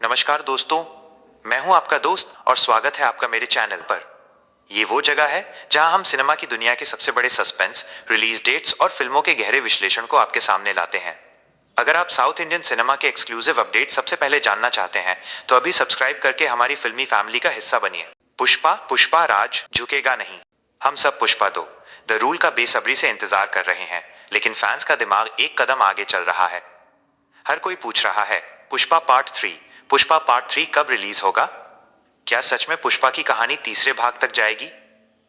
नमस्कार दोस्तों, मैं हूं आपका दोस्त और स्वागत है आपका मेरे चैनल पर। ये वो जगह है जहां हम सिनेमा की दुनिया के सबसे बड़े सस्पेंस, रिलीज डेट्स और फिल्मों के गहरे विश्लेषण को आपके सामने लाते हैं। अगर आप साउथ इंडियन सिनेमा के एक्सक्लूसिव अपडेट सबसे पहले जानना चाहते हैं तो अभी सब्सक्राइब करके हमारी फिल्मी फैमिली का हिस्सा बनिए। पुष्पा पुष्पा राज झुकेगा नहीं। हम सब पुष्पा 2 द रूल का बेसब्री से इंतजार कर रहे हैं, लेकिन फैंस का दिमाग एक कदम आगे चल रहा है। हर कोई पूछ रहा है, पुष्पा पार्ट 3 कब रिलीज होगा? क्या सच में पुष्पा की कहानी तीसरे भाग तक जाएगी?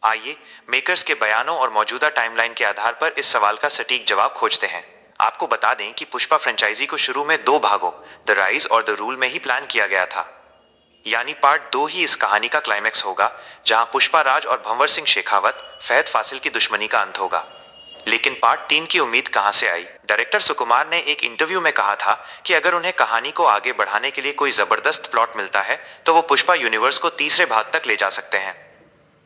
आइए मेकर्स के बयानों और मौजूदा टाइमलाइन के आधार पर इस सवाल का सटीक जवाब खोजते हैं। आपको बता दें कि पुष्पा फ्रेंचाइजी को शुरू में 2 भागों, द राइज और द रूल में ही प्लान किया गया था। यानी पार्ट 2 ही इस कहानी का क्लाइमैक्स होगा, जहां पुष्पा राज और भंवर सिंह शेखावत, फहद फासिल की दुश्मनी का अंत होगा। लेकिन पार्ट 3 की उम्मीद कहां से आई? डायरेक्टर सुकुमार ने एक इंटरव्यू में कहा था कि अगर उन्हें कहानी को आगे बढ़ाने के लिए कोई जबरदस्त प्लॉट मिलता है तो वो पुष्पा यूनिवर्स को तीसरे भाग तक ले जा सकते हैं।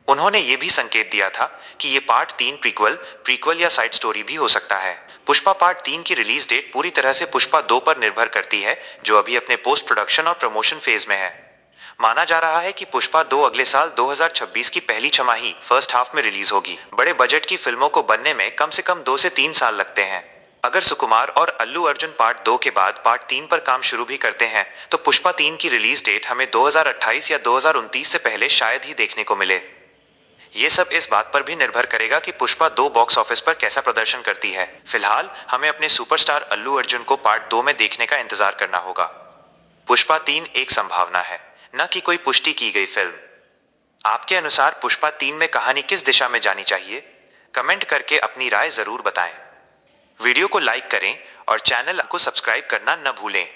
उन्होंने ये भी संकेत दिया था कि ये पार्ट 3 प्रीक्वल या साइड स्टोरी भी हो सकता है। पुष्पा पार्ट 3 की रिलीज डेट पूरी तरह से पुष्पा 2 पर निर्भर करती है, जो अभी अपने पोस्ट प्रोडक्शन और प्रमोशन फेज में है। माना जा रहा है कि पुष्पा 2 अगले साल 2026 की पहली छमाही फर्स्ट हाफ में रिलीज होगी। बड़े बजट की फिल्मों को बनने में कम से कम 2 से 3 साल लगते हैं। अगर सुकुमार और अल्लू अर्जुन पार्ट 2 के बाद पार्ट 3 पर काम शुरू भी करते हैं तो पुष्पा 3 की रिलीज डेट हमें 2028 या 2029 से पहले शायद ही देखने को मिले। ये सब इस बात पर भी निर्भर करेगा कि पुष्पा 2 बॉक्स ऑफिस पर कैसा प्रदर्शन करती है। फिलहाल हमें अपने सुपरस्टार अल्लू अर्जुन को पार्ट 2 में देखने का इंतजार करना होगा। पुष्पा 3 एक संभावना है, न कि कोई पुष्टि की गई फिल्म। आपके अनुसार पुष्पा 3 में कहानी किस दिशा में जानी चाहिए? कमेंट करके अपनी राय जरूर बताएं। वीडियो को लाइक करें और चैनल को सब्सक्राइब करना न भूलें।